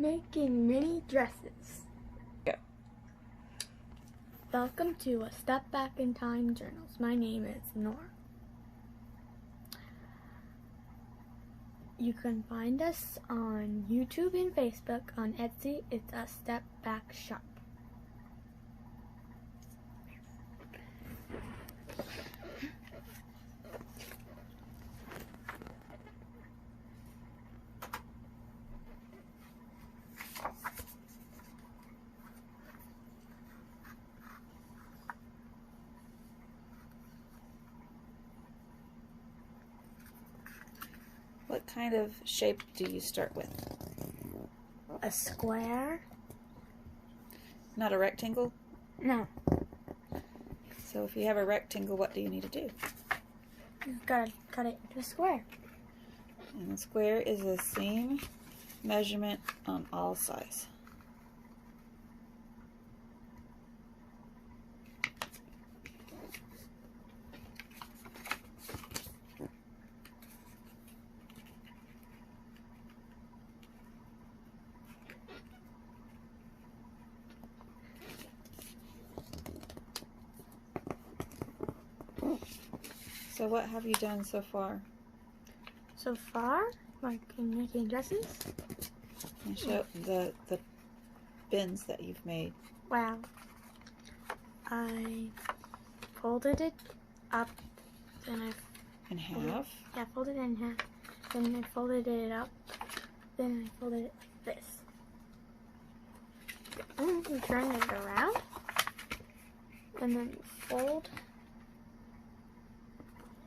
making mini dresses. Go. Welcome to A Step Back in Time Journals. My name is Nora. You can find us on YouTube and Facebook. On Etsy, it's A Step Back Shop. What kind of shape do you start with? A square? Not a rectangle? No. So if you have a rectangle, what do you need to do? You've got to cut it into a square. And the square is the same measurement on all sides. So what have you done so far? So far, like in making dresses. And show the bins that you've made. Wow. I folded it up, then I In half? Yeah, folded it in half. Then I folded it up. Then I folded it like this. And then you turn it around. And then you fold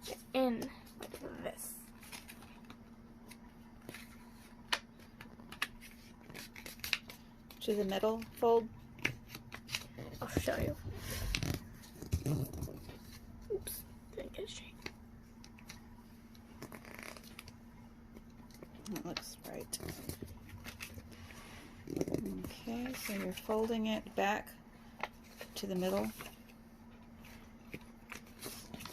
it in like this. To the middle fold? I'll show you. Oops, didn't get it straight. That looks right. Okay, so you're folding it back to the middle,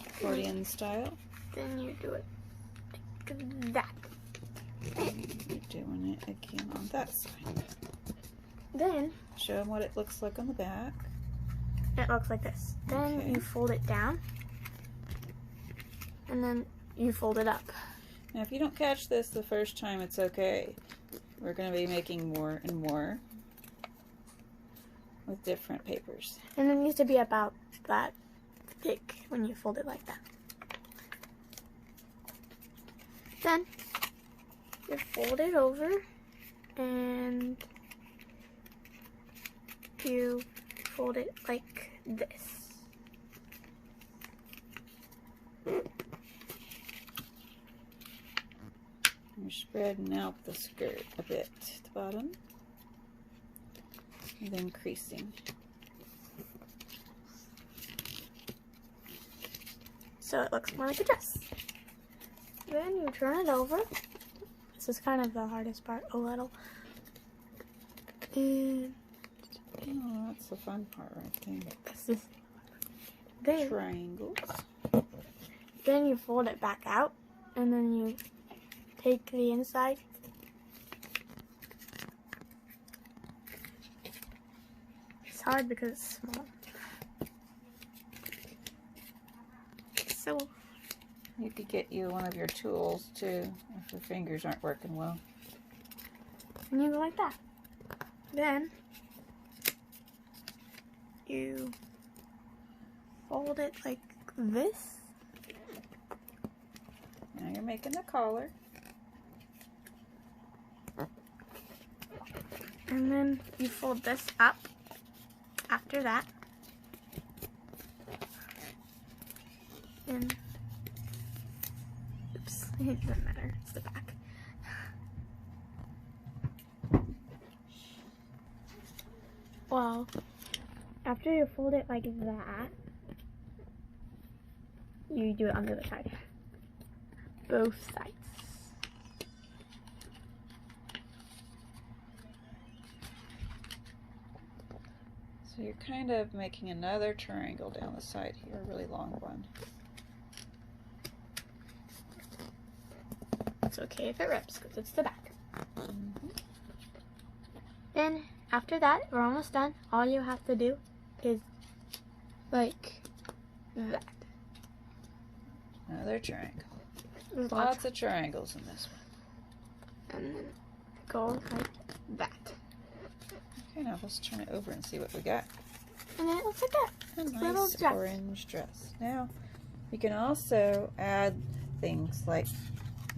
accordion style. Then you do it like that. And you're doing it again on that side. Then Show them what it looks like on the back. it looks like this. Then Okay. you fold it down. And then you fold it up. Now if you don't catch this the first time, it's okay. We're going to be making more and more with different papers. And it needs to be about that thick when you fold it like that. Then you fold it over and you fold it like this. You're spreading out the skirt a bit at the bottom, and then creasing. So it looks more like a dress. Then you turn it over. This is kind of the hardest part, a little. And Oh, that's the fun part right there. this is then, Triangles. then you fold it back out, and then you take the inside. It's hard because it's small. So You could get you one of your tools too if your fingers aren't working well. and you go like that. Then you fold it like this. Now you're making the collar. And then you fold this up after that. And oops, it doesn't matter, it's the back. Well, after you fold it like that, you do it on the other side. Both sides. So you're kind of making another triangle down the side here, a really long one. It's okay if it rips because it's the back. Then after that, we're almost done. All you have to do is like that. Another triangle. There's Lots of triangles in this one. and then go like that. Okay, now let's turn it over and see what we got. And then it looks like that. A Little nice dress. orange dress. Now, you can also add things like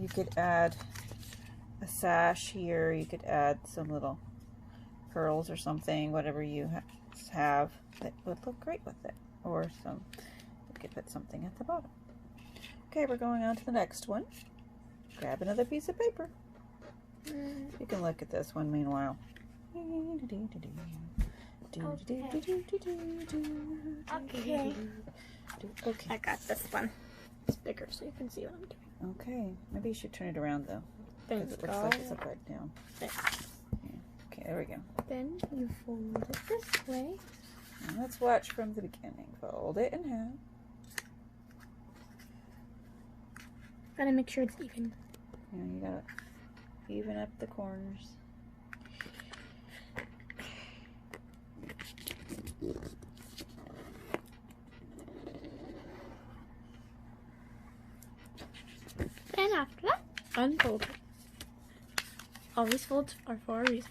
you could add a sash here. You could add some little pearls or something, whatever you have that would look great with it. Or you could put something at the bottom. Okay, we're going on to the next one. Grab another piece of paper. You can look at this one meanwhile. Okay. I got this one. It's bigger so you can see what I'm doing. Okay, maybe you should turn it around though. Because it looks like it's upside down. There. Yeah. Okay, there we go. Then you fold it this way. And let's watch from the beginning. Fold it in half. Gotta make sure it's even. Yeah, you gotta even up the corners. Then after that, unfold it. All these folds are for a reason.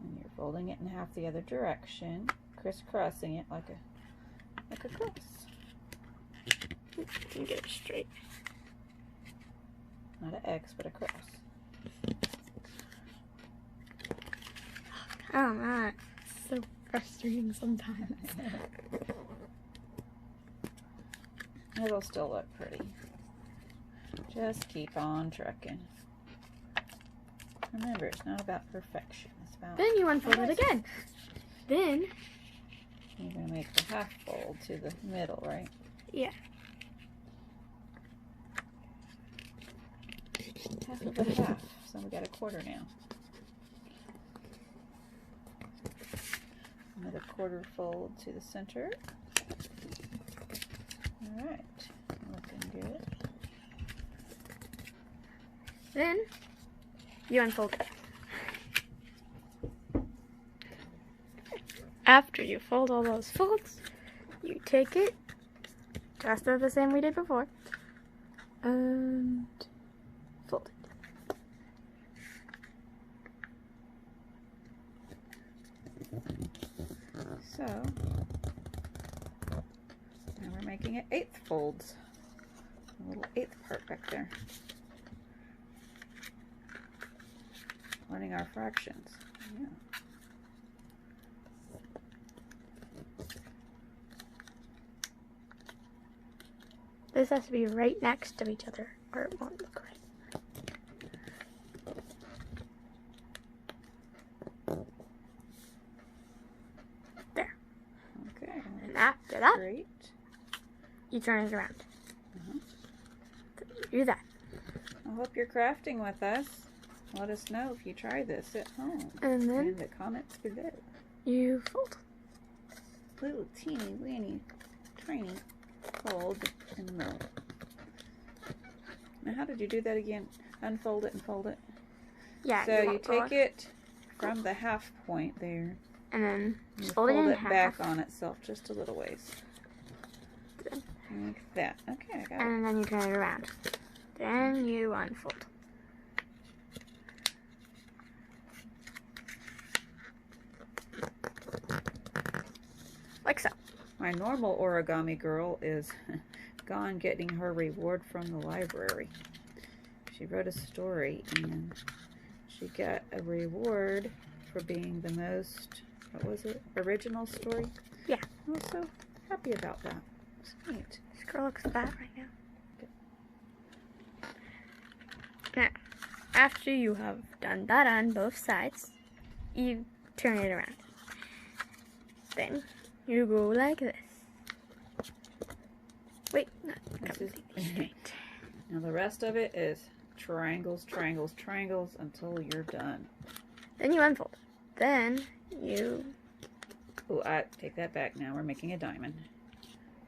And you're folding it in half the other direction, crisscrossing it like a cross. You can get it straight. Not an X, but a cross. Oh man, it's so frustrating sometimes. It'll still look pretty. Just keep on trucking. Remember, it's not about perfection. It's about... Then you unfold it again. Then you're going to make the half fold to the middle, right? yeah. Half of a half. So we got a quarter now. Another quarter fold to the center. Alright, looking good. Then you unfold it. After you fold all those folds, you take it, just the same we did before, and fold it. So, now we're making it eighth folds. A little eighth part back there. Learning our fractions. Yeah. This has to be right next to each other or it won't look right. There. Okay. And after that, Great. you turn it around. Do that. I hope you're crafting with us. Let us know if you try this at home. And then in the comments below. you fold. Little teeny weeny tiny fold in the middle. Now how did you do that again? Unfold it and fold it. Yeah. So you won't go take it from the half point there. and then You fold it in it half. back on itself just a little ways. Like that. Okay, I got it. And then you turn it around. Then you unfold. Like so. My normal origami girl is gone getting her reward from the library. She wrote a story and she got a reward for being the most, what was it, original story? Yeah. I was so happy about that. It's neat. This girl looks fat right now. Now, after you have done that on both sides, you turn it around. Then you go like this. Wait, not This is- completely straight. Now the rest of it is triangles, triangles, triangles until you're done. Then you unfold. Then you... Oh, I take that back now. We're making a diamond.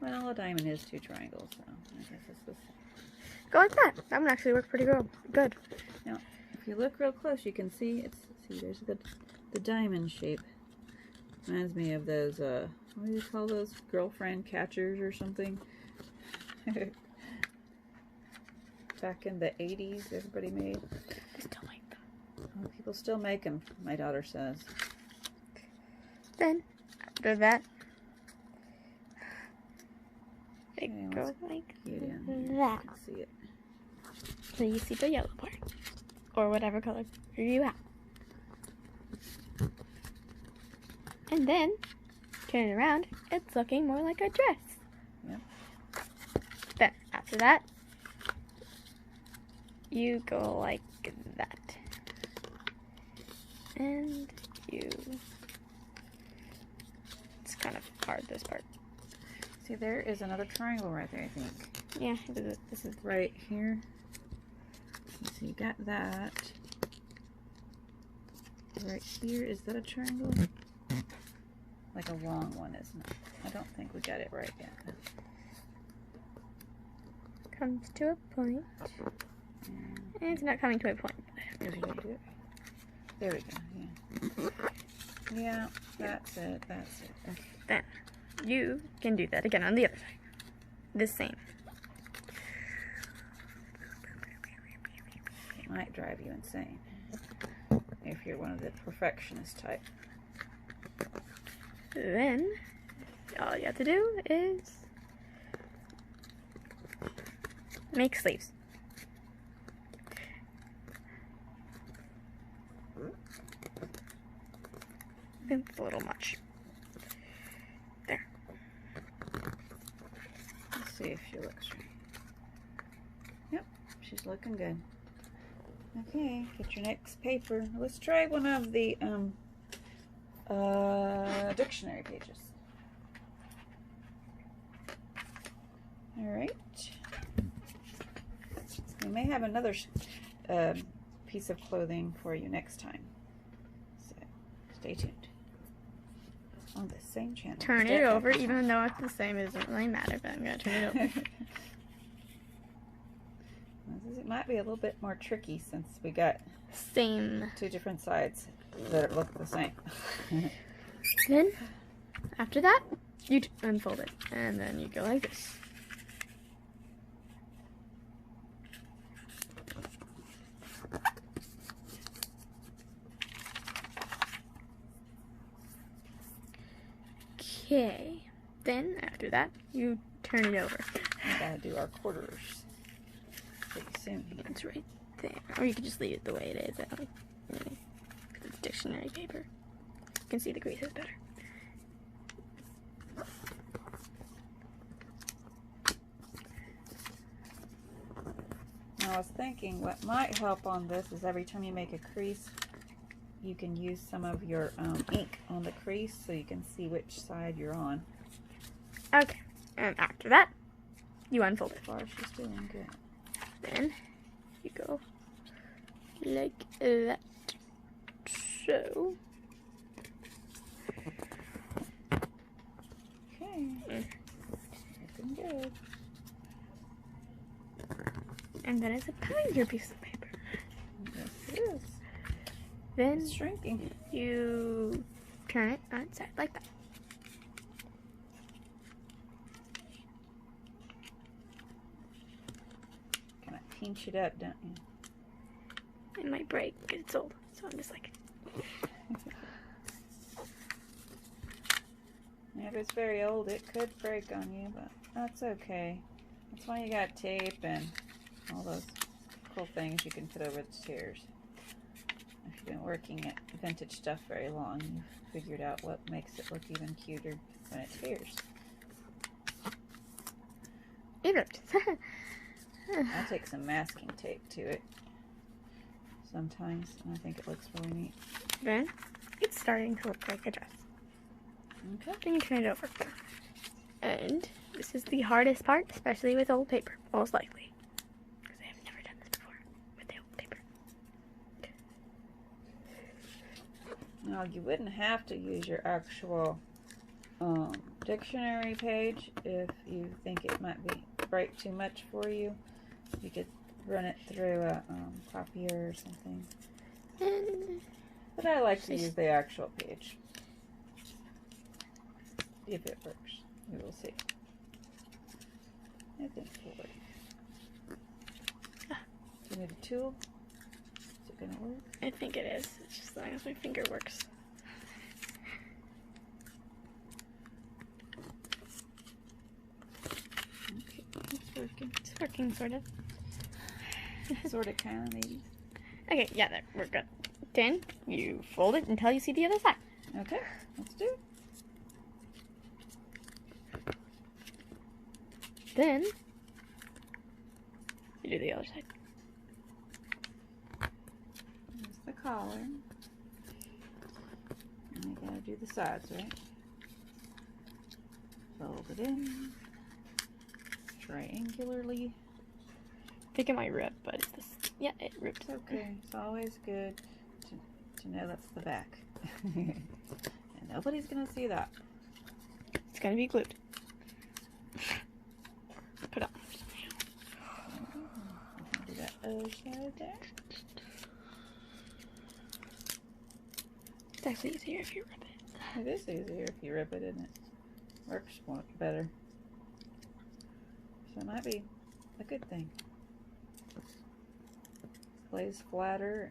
Well, a diamond is two triangles, so I guess it's the same. go like that. That one actually worked pretty good. Now, if you look real close, you can see there's a good the diamond shape. Reminds me of those, what do you call those? Girlfriend catchers or something? Back in the 80s, everybody made. I still like them. Well, people still make them, my daughter says. Then, after that, it Okay, goes let's like get in here. that. You can see it. So you see the yellow part, or whatever color you have. And then, turn it around, it's looking more like a dress. Yep. Then, after that, you go like that. And you... It's kind of hard, this part. See, there is another triangle right there, I think. Yeah, this is Right here. So you got that. Right here, is that a triangle? Like a long one, isn't it? I don't think we got it right yet. comes to a point. And it's not coming to a point. There we go. Yeah. Yeah, that's it. That's it. Okay. Then you can do that again on the other side. The same. It might drive you insane if you're one of the perfectionist type. Then all you have to do is make sleeves. I think it's a little much. There. Let's see if she looks right. Yep, she's looking good. Okay, get your next paper. Let's try one of the dictionary pages. All right. We may have another piece of clothing for you next time. So stay tuned. On the same channel. Turn it over, even though it's the same, it doesn't really matter, but I'm going to turn it over. It might be a little bit more tricky since we got Same. two different sides that look the same. Then, after that, you unfold it, and then you go like this. Okay, then after that, you turn it over. We gotta do our quarters pretty soon. It's right there. Or you could just leave it the way it is. I don't really, because it's dictionary paper. You can see the creases better. Now I was thinking what might help on this is every time you make a crease, you can use some of your ink on the crease so you can see which side you're on. Okay, and after that, you unfold it. So far, she's doing good. Then you go like that. So. Okay. Looking good. And then it's a tinier piece of paper. Yes, it is. Then It's shrinking. you turn it on its side like that. Kind of pinch it up, don't you? It might break because it's old. So I'm just like, If it's very old, it could break on you, but that's okay. That's why you got tape and all those cool things you can put over the tears. If you've been working at vintage stuff very long, you've figured out what makes it look even cuter when it tears. it ripped. I take some masking tape to it sometimes, and I think it looks really neat. Then it's starting to look like a dress. Okay. Then you turn it over. And this is the hardest part, especially with old paper, most likely. Because I have never done this before with the old paper. Now, you wouldn't have to use your actual dictionary page if you think it might break too much for you. You could run it through a copier or something. And But I like to use the actual page. If it works, we will see. I think it will work. Do you need a tool? Is it gonna work? I think it is. It's just as long as my finger works. Okay, it's working. It's working, sort of. Sort of, kind of, maybe. Okay, yeah, there, we're good. Then you fold it until you see the other side. Okay, let's do it. Then you do the other side. There's the collar. And we gotta do the sides, right? Fold it in triangularly. I think it might rip, but it's this. Yeah, it ripped. It's okay. It's always good to know that's the back. And nobody's gonna see that. It's gonna be glued. Put on. Do that other side there. It's actually easier if you rip it. It is easier if you rip it, isn't it? Works more better. So it might be a good thing. Lays flatter.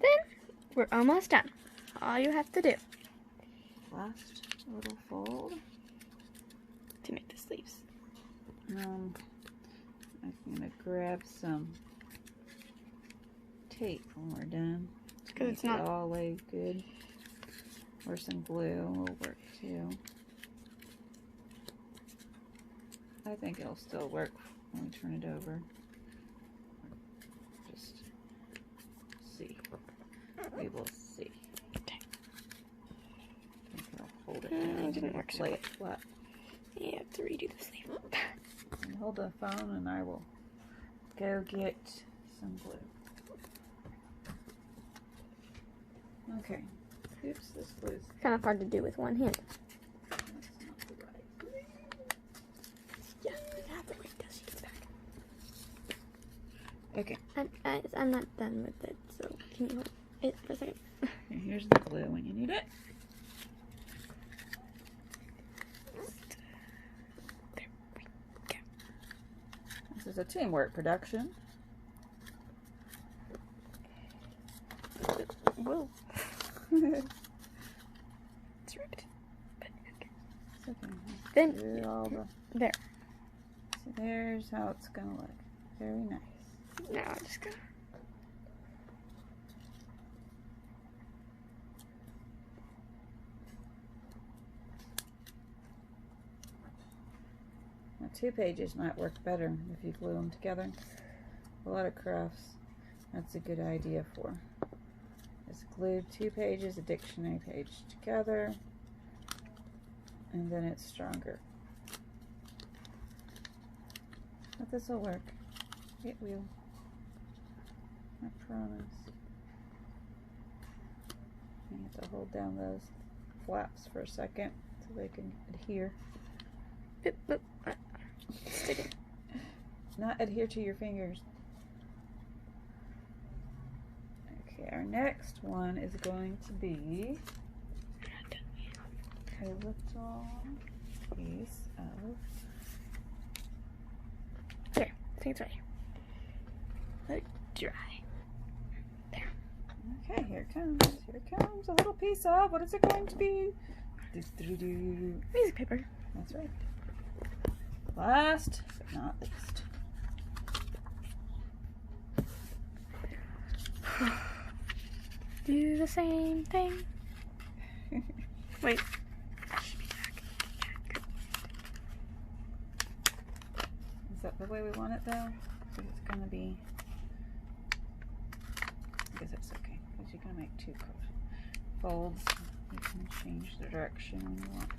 Then we're almost done. All you have to do Last little fold. to make the sleeves. I'm gonna grab some tape when we're done. Because it's Make it not. all laid good. Or some glue will work too. I think it'll still work when we turn it over. Just see. We will see. Okay. I think it'll hold it It down. didn't work so Lay well. it flat. You have to redo the sleeve. And hold the phone and I will go get some glue. Okay. Oops, this glue's Kind of hard to do with one hand. that's not the right glue. Yeah, you have to wait till she gets back. Okay. I'm not done with it, so can you hold it for a second? And here's the glue when you need it. There we go. This is a teamwork production. Whoa. It's ripped. But okay. So Then, do all the, there. so there's how it's gonna look. Very nice. Now I'm just gonna. Now 2 pages might work better if you glue them together. A lot of crafts, that's a good idea for. Just glue 2 pages, a dictionary page together, and then it's stronger. But this will work. It will. I promise. You have to hold down those flaps for a second so they can adhere. Boop, boop. Stick it. Not adhere to your fingers. Okay, our next one is going to be a little piece of. There. I think it's right here. Let it dry. There. Okay, here it comes. Here it comes. A little piece of. What is it going to be? Music paper. That's right. Last but not least. Do the same thing. Wait. Should be back. Is that the way we want it though? Because it's going to be. I guess that's okay. Because you're going to make 2 folds. You can change the direction when you want.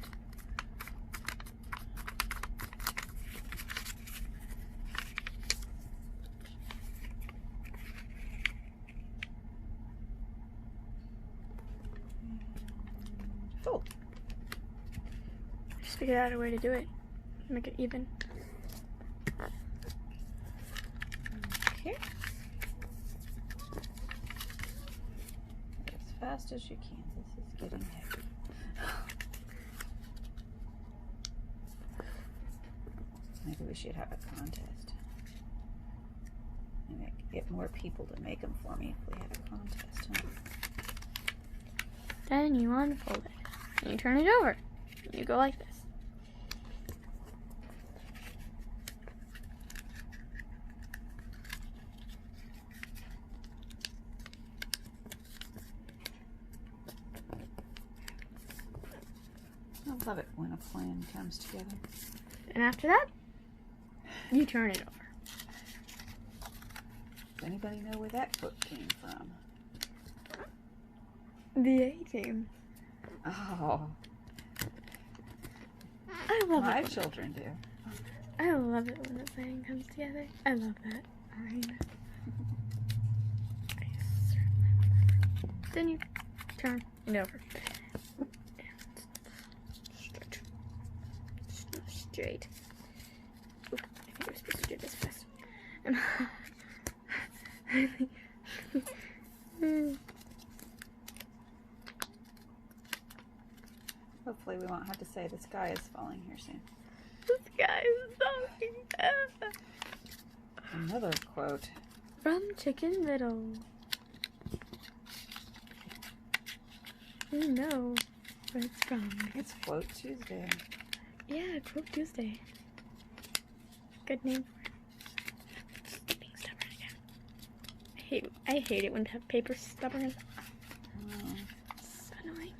Fold. Just figured out a way to do it. Make it even. Okay. fast as you can. This is getting heavy. Maybe we should have a contest. And get more people to make them for me if we had a contest, huh? Then you unfold it. And you turn it over. And you go like this. I love it when a plan comes together. And after that, you turn it over. Does anybody know where that quote came from? The A-Team. Oh, I love my it. children do. I love it when the plan comes together. I love that. Then you turn it over. Straight. Oop, I think I was supposed to do this first. Hopefully we won't have to say the sky is falling here soon. This guy is so Another quote. From Chicken Little. You know where it's from. It's Quote Tuesday. Yeah, Quote Tuesday. Good name for it. Being stubborn again. I hate it when paper's stubborn. Oh. It's annoying.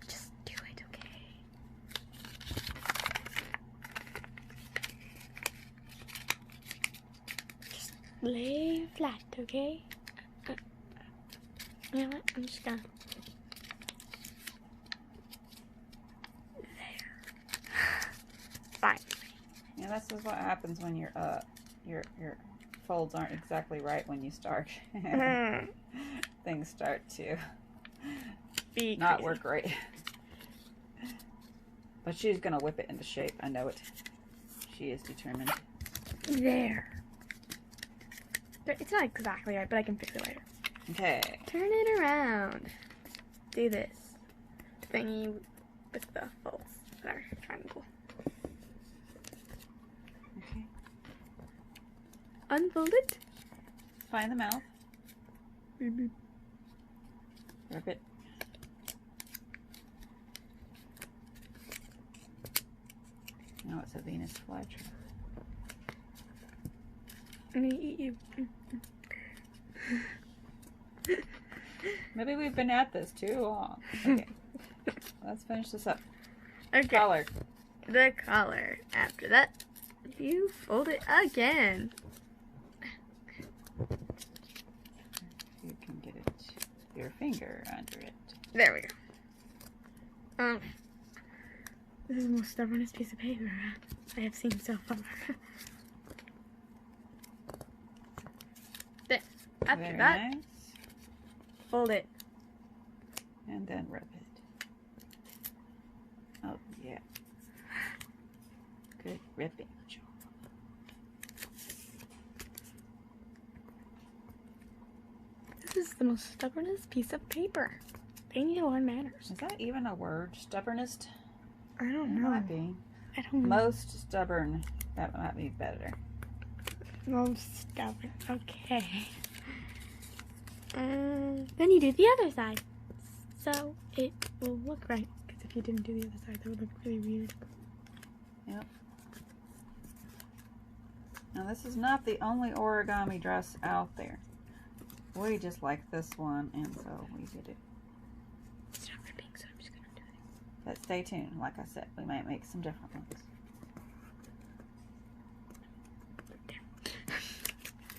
Just do it, okay? Just lay flat, okay? You know what? I'm just gonna. There. Fine. Yeah, this is what happens when your folds aren't exactly right when you start. Things start to Be not crazy. work right. But she's gonna whip it into shape. I know it. She is determined. There. It's not exactly right, but I can fix it later. Okay. Turn it around. Do this thingy with the folds. Whatever. Triangle. Okay. Unfold it. Find the mouth. Mm-hmm. Rip it. Now it's a Venus flytrap. I'm gonna eat you. Maybe we've been at this too long. Okay. Let's finish this up. Okay. Collar. The collar. After that, you fold it again. You can get it, your finger under it. There we go. This is the most stubbornest piece of paper I have seen so far. Then, after Very that, nice. fold it. And then rub it. Oh, yeah. Good ripping job. This is the most stubbornest piece of paper. They need to learn manners. Is that even a word? Stubbornest? I don't It know. might be. I don't know. Most stubborn. That might be better. Most stubborn. Okay. Then you do the other side. So it will look right. Because if you didn't do the other side, that would look really weird. Yep. Now this is not the only origami dress out there. We just like this one, and so we did it. It's not ripping, so I'm just going to do it. But stay tuned. Like I said, we might make some different ones.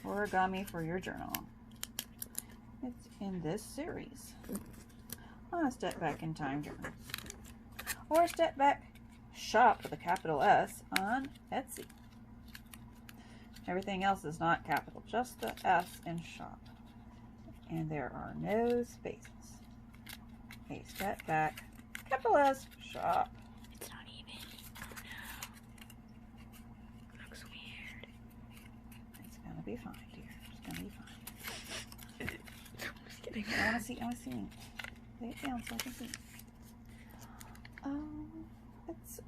Origami for your journal. It's in this series. On a Step Back in Time journal. Or Step Back Shop with a capital S on Etsy. Everything else is not capital, just the S in shop. And there are no spaces. A Step Back, capital S, shop. It's not even. Oh no. Looks weird. It's gonna be fine, dear. It's gonna be fine. I'm just kidding. something. I want to see. Lay it down so I can see. It's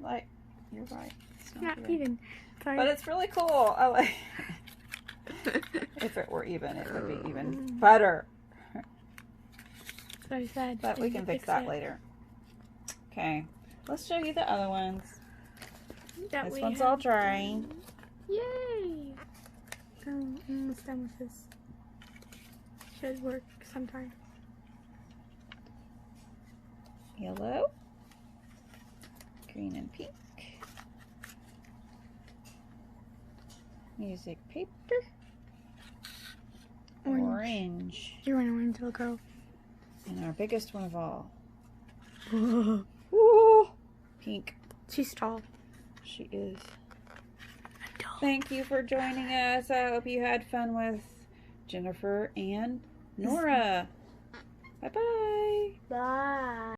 like you're right. It's Not even. Sorry. But it's really cool. I like. If it were even, it would be even better. Very sad. But we can fix that later. Okay, let's show you the other ones. This one's all dry. Yay! I'm almost done with this. Should work sometime. Yellow, green and pink. Music paper. Orange. You're an orange little girl. And our biggest one of all. Whoa. Ooh, pink. She's tall. She is. Thank you for joining us. I hope you had fun with Jennifer and Nora. Bye-bye. Bye.